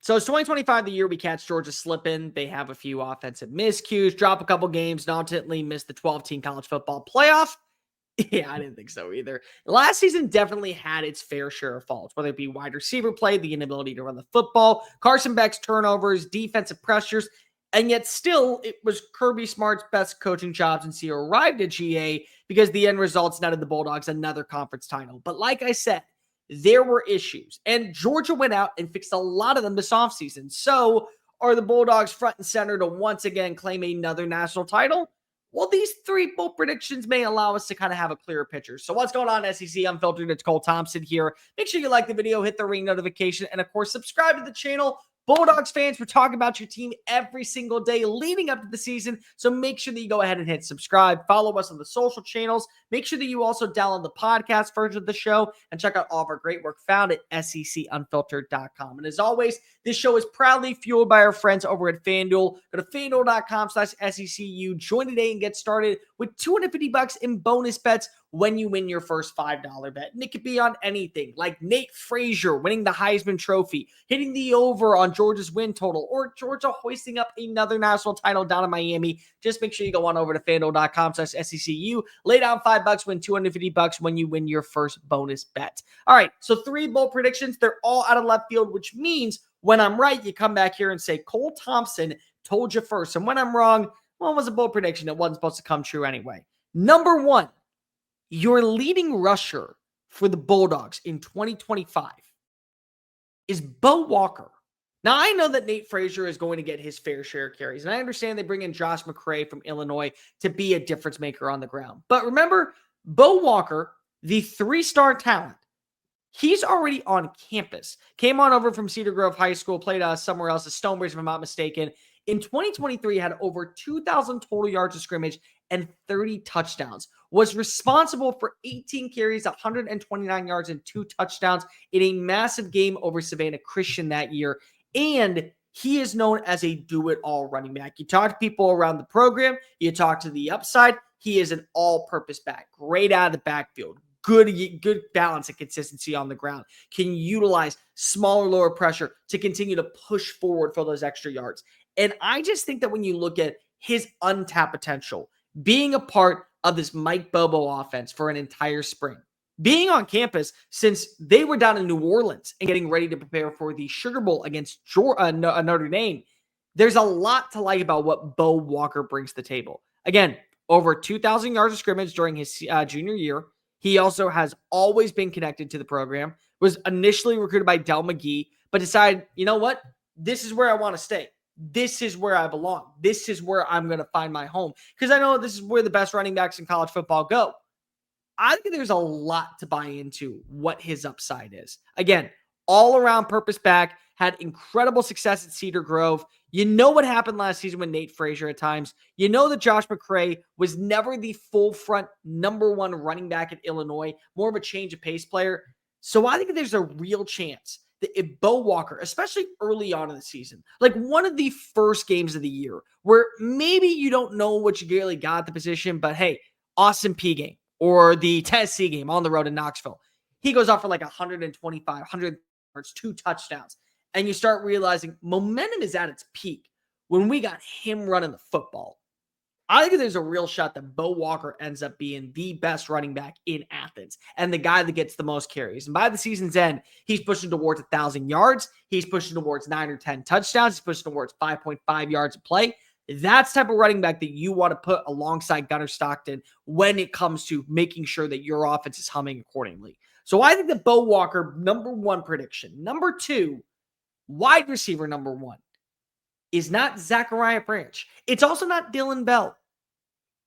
So it's 2025, the year we catch Georgia slipping. They have a few offensive miscues, drop a couple games, not ultimately miss the 12-team college football playoff. Yeah, I didn't think so either. Last season definitely had its fair share of faults, whether it be wide receiver play, the inability to run the football, Carson Beck's turnovers, defensive pressures, and yet still it was Kirby Smart's best coaching jobs since he arrived at GA because the end results netted the Bulldogs another conference title. But like I said, there were issues, and Georgia went out and fixed a lot of them this offseason. So are the Bulldogs front and center to once again claim another national title? Well, these three bold predictions may allow us to kind of have a clearer picture. So what's going on, SEC Unfiltered? It's Cole Thompson here. Make sure you like the video, hit the ring notification, and of course, subscribe to the channel. Bulldogs fans, we're talking about your team every single day leading up to the season. So make sure that you go ahead and hit subscribe. Follow us on the social channels. Make sure that you also download the podcast version of the show and check out all of our great work found at secunfiltered.com. And as always, this show is proudly fueled by our friends over at FanDuel. Go to FanDuel.com/SECU. Join today and get started with $250 in bonus bets when you win your first $5 bet. And it could be on anything like Nate Frazier winning the Heisman Trophy, hitting the over on Georgia's win total, or Georgia hoisting up another national title down in Miami. Just make sure you go on over to FanDuel.com/SECU. Lay down $5, win $250 when you win your first bonus bet. All right, so 3 bold predictions. They're all out of left field, which means when I'm right, you come back here and say, Cole Thompson told you first. And when I'm wrong, well, it was a bold prediction. It wasn't supposed to come true anyway. Number 1. Your leading rusher for the Bulldogs in 2025 is Bo Walker. Now, I know that Nate Frazier is going to get his fair share of carries, and I understand they bring in Josh McCray from Illinois to be a difference maker on the ground. But remember, Bo Walker, the 3-star talent, he's already on campus. Came on over from Cedar Grove High School, played somewhere else, at Stonebridge, if I'm not mistaken. In 2023, had over 2,000 total yards of scrimmage and 30 touchdowns. Was responsible for 18 carries, 129 yards, and 2 touchdowns in a massive game over Savannah Christian that year. And he is known as a do-it-all running back. You talk to people around the program, you talk to the upside, he is an all-purpose back. Great out of the backfield. Good balance and consistency on the ground. Can utilize smaller, lower pressure to continue to push forward for those extra yards. And I just think that when you look at his untapped potential, being a part of this Mike Bobo offense for an entire spring, being on campus since they were down in New Orleans and getting ready to prepare for the Sugar Bowl against Notre Dame, there's a lot to like about what Bo Walker brings to the table. Again, over 2,000 yards of scrimmage during his junior year. He also has always been connected to the program, was initially recruited by Del McGee, but decided, you know what? This is where I want to stay. This is where I belong. This is where I'm going to find my home. Because I know this is where the best running backs in college football go. I think there's a lot to buy into what his upside is. Again, all-around purpose back, had incredible success at Cedar Grove. You know what happened last season with Nate Frazier at times. You know that Josh McCray was never the full front number 1 running back at Illinois, more of a change of pace player. So I think there's a real chance that if Bo Walker, especially early on in the season, like one of the first games of the year, where maybe you don't know what you really got at the position, but hey, Austin P game or the Tennessee game on the road in Knoxville, he goes off for like 125, 100 yards, 2 touchdowns. And you start realizing momentum is at its peak when we got him running the football. I think there's a real shot that Bo Walker ends up being the best running back in Athens and the guy that gets the most carries. And by the season's end, he's pushing towards 1,000 yards. He's pushing towards 9 or 10 touchdowns. He's pushing towards 5.5 yards a play. That's the type of running back that you want to put alongside Gunnar Stockton when it comes to making sure that your offense is humming accordingly. So I think that Bo Walker, number 1 prediction. Number 2, wide receiver number 1 is not Zachariah Branch. It's also not Dylan Bell.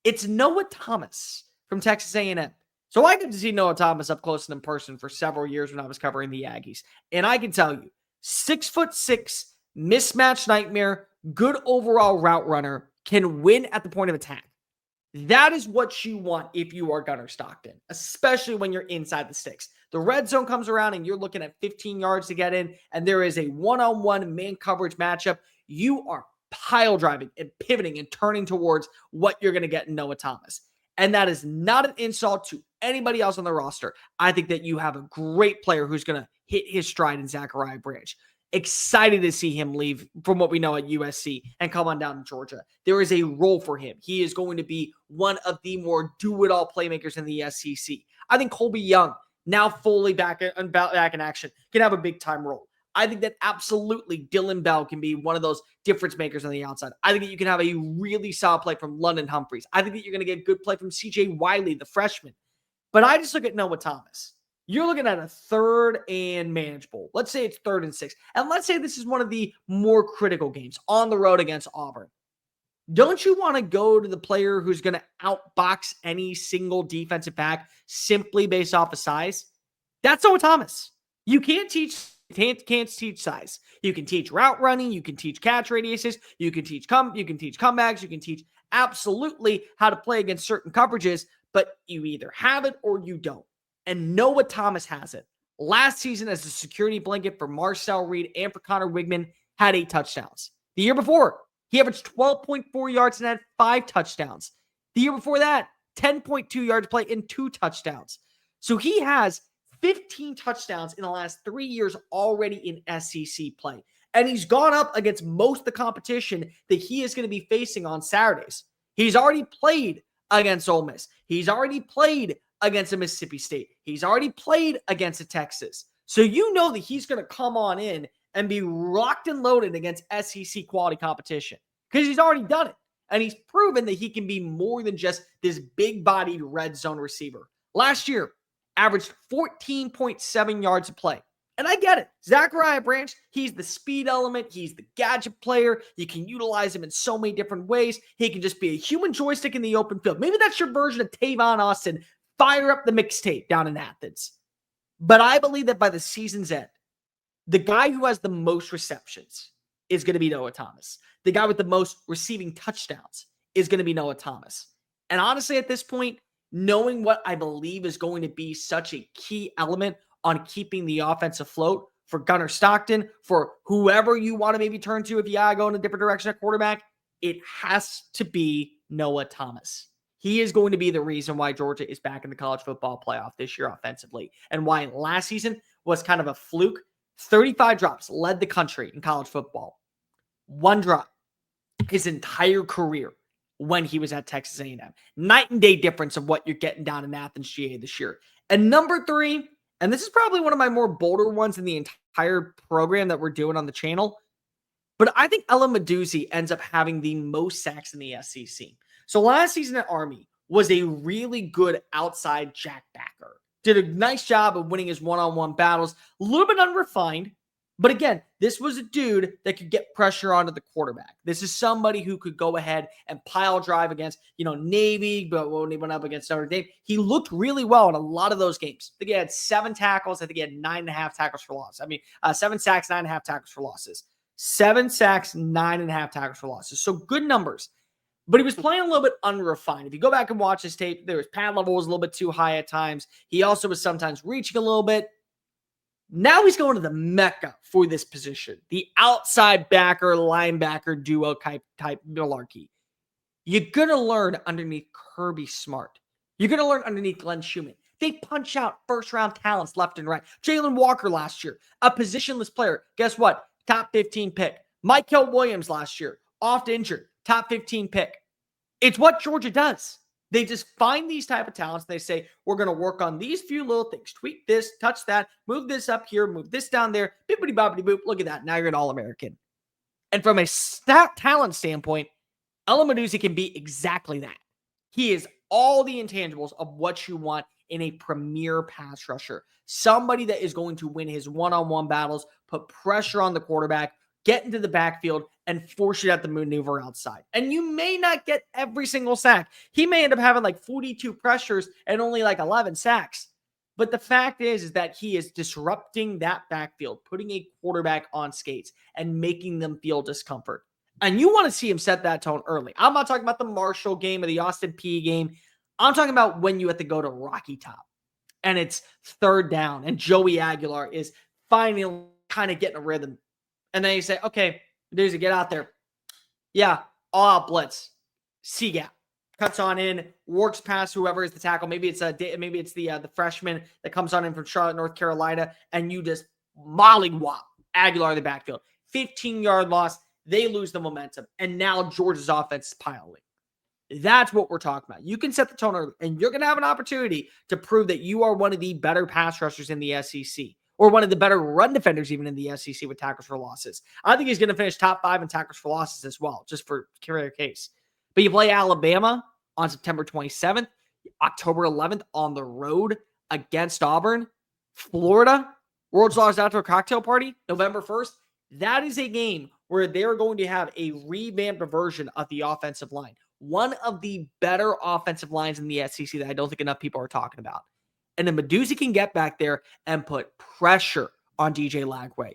It's Noah Thomas from Texas A&M. So I got to see Noah Thomas up close and in person for several years when I was covering the Aggies. And I can tell you, 6'6", mismatch nightmare, good overall route runner, can win at the point of attack. That is what you want if you are Gunnar Stockton, especially when you're inside the sticks. The red zone comes around and you're looking at 15 yards to get in, and there is a one-on-one man coverage matchup. You are pile driving and pivoting and turning towards what you're going to get in Noah Thomas. And that is not an insult to anybody else on the roster. I think that you have a great player who's going to hit his stride in Zachariah Branch. Excited to see him leave from what we know at USC and come on down to Georgia. There is a role for him. He is going to be one of the more do-it-all playmakers in the SEC. I think Colby Young, now fully back in action, can have a big-time role. I think that absolutely Dylan Bell can be one of those difference makers on the outside. I think that you can have a really solid play from London Humphreys. I think that you're going to get good play from CJ Wiley, the freshman. But I just look at Noah Thomas. You're looking at a 3rd and manageable. Let's say it's 3rd and 6. And let's say this is one of the more critical games on the road against Auburn. Don't you want to go to the player who's going to outbox any single defensive back simply based off of size? That's Owen Thomas. You can't teach size. You can teach route running. You can teach catch radiuses. You can teach comebacks. You can teach absolutely how to play against certain coverages, but you either have it or you don't. And Noah Thomas has it. Last season, as a security blanket for Marcel Reed and for Connor Wigman, had 8 touchdowns. The year before, he averaged 12.4 yards and had 5 touchdowns. The year before that, 10.2 yards play and 2 touchdowns. So he has 15 touchdowns in the last 3 years already in SEC play. And he's gone up against most of the competition that he is going to be facing on Saturdays. He's already played against Ole Miss. He's already played against a Mississippi State. He's already played against a Texas. So you know that he's going to come on in and be rocked and loaded against SEC quality competition because he's already done it. And he's proven that he can be more than just this big-bodied red zone receiver. Last year, averaged 14.7 yards a play. And I get it. Zachariah Branch, he's the speed element. He's the gadget player. You can utilize him in so many different ways. He can just be a human joystick in the open field. Maybe that's your version of Tavon Austin. Fire up the mixtape down in Athens. But I believe that by the season's end, the guy who has the most receptions is going to be Noah Thomas. The guy with the most receiving touchdowns is going to be Noah Thomas. And honestly, at this point, knowing what I believe is going to be such a key element on keeping the offense afloat for Gunnar Stockton, for whoever you want to maybe turn to if you gotta go in a different direction at quarterback, it has to be Noah Thomas. He is going to be the reason why Georgia is back in the college football playoff this year offensively, and why last season was kind of a fluke. 35 drops, led the country in college football. 1 drop his entire career when he was at Texas A&M. Night and day difference of what you're getting down in Athens, GA this year. And number 3, and this is probably one of my more bolder ones in the entire program that we're doing on the channel, but I think Ella Meduzzi ends up having the most sacks in the SEC. So last season at Army was a really good outside jackbacker. Did a nice job of winning his one-on-one battles. A little bit unrefined. But again, this was a dude that could get pressure onto the quarterback. This is somebody who could go ahead and pile drive against, Navy, but when he went up against Notre Dame, he looked really well in a lot of those games. I think he had 7 tackles. I think he had 9.5 tackles for loss. 7 sacks, 9.5 tackles for losses. 7 sacks, 9.5 tackles for losses. So good numbers. But he was playing a little bit unrefined. If you go back and watch his tape, his pad level was a little bit too high at times. He also was sometimes reaching a little bit. Now he's going to the Mecca for this position, the outside backer, linebacker duo type malarkey. You're going to learn underneath Kirby Smart. You're going to learn underneath Glenn Schumann. They punch out first-round talents left and right. Jalen Walker last year, a positionless player. Guess what? Top 15 pick. Michael Williams last year, oft injured. Top 15 pick. It's what Georgia does. They just find these type of talents. They say, we're going to work on these few little things. Tweak this, touch that, move this up here, move this down there. Bippity boppity boop. Look at that. Now you're an All-American. And from a talent standpoint, Ella Meduzzi can be exactly that. He is all the intangibles of what you want in a premier pass rusher. Somebody that is going to win his one-on-one battles, put pressure on the quarterback, get into the backfield, and force you at the maneuver outside. And you may not get every single sack. He may end up having like 42 pressures and only like 11 sacks. But the fact is that he is disrupting that backfield, putting a quarterback on skates and making them feel discomfort. And you want to see him set that tone early. I'm not talking about the Marshall game or the Austin Peay game. I'm talking about when you have to go to Rocky Top and it's 3rd down and Joey Aguilar is finally kind of getting a rhythm. And then you say, okay, there's a get out there. Yeah, all out blitz. C-gap. Cuts on in, works past whoever is the tackle. Maybe it's the freshman that comes on in from Charlotte, North Carolina, and you just mollywop Aguilar in the backfield. 15-yard loss. They lose the momentum. And now Georgia's offense is piling. That's what we're talking about. You can set the tone early, and you're going to have an opportunity to prove that you are one of the better pass rushers in the SEC, or one of the better run defenders even in the SEC with tackles for losses. I think he's going to finish top 5 in tackles for losses as well, just for career case. But you play Alabama on September 27th, October 11th on the road against Auburn, Florida, World's Largest Outdoor Cocktail Party, November 1st. That is a game where they're going to have a revamped version of the offensive line. One of the better offensive lines in the SEC that I don't think enough people are talking about. And then Meduzi can get back there and put pressure on DJ Lagway.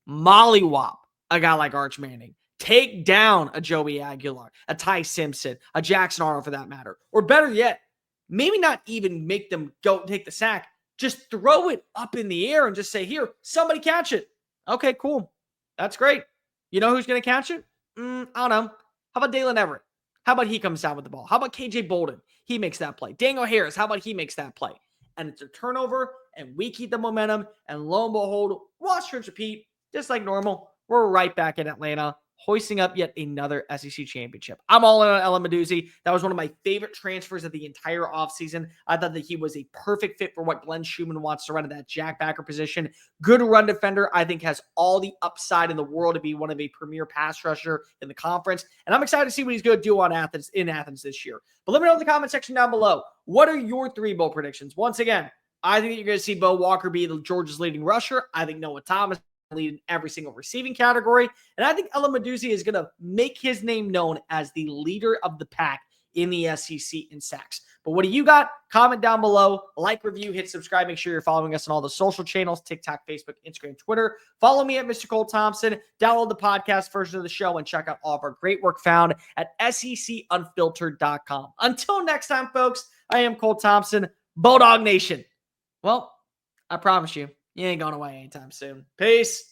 Mollywop a guy like Arch Manning. Take down a Joey Aguilar, a Ty Simpson, a Jackson Arnold for that matter. Or better yet, maybe not even make them go take the sack. Just throw it up in the air and just say, here, somebody catch it. Okay, cool. That's great. You know who's going to catch it? I don't know. How about Dalen Everett? How about he comes down with the ball? How about KJ Bolden? He makes that play. Daniel Harris, how about he makes that play? And it's a turnover, and we keep the momentum, and lo and behold, watch, rinse, repeat, just like normal. We're right back in Atlanta, hoisting up yet another SEC championship. I'm all in on Ellen Meduzi. That was one of my favorite transfers of the entire offseason. I thought that he was a perfect fit for what Glenn Schumann wants to run at that jack backer position. Good run defender. I think has all the upside in the world to be one of a premier pass rusher in the conference. And I'm excited to see what he's going to do in Athens this year. But let me know in the comment section down below. What are your 3 bowl predictions? Once again, I think that you're going to see Bo Walker be Georgia's leading rusher. I think Noah Thomas lead in every single receiving category. And I think Ellen Meduzi is going to make his name known as the leader of the pack in the SEC in sacks. But what do you got? Comment down below, like, review, hit subscribe. Make sure you're following us on all the social channels, TikTok, Facebook, Instagram, Twitter. Follow me at Mr. Cole Thompson. Download the podcast version of the show and check out all of our great work found at SECUnfiltered.com. Until next time, folks, I am Cole Thompson, Bulldog Nation. Well, I promise you, you ain't going away anytime soon. Peace.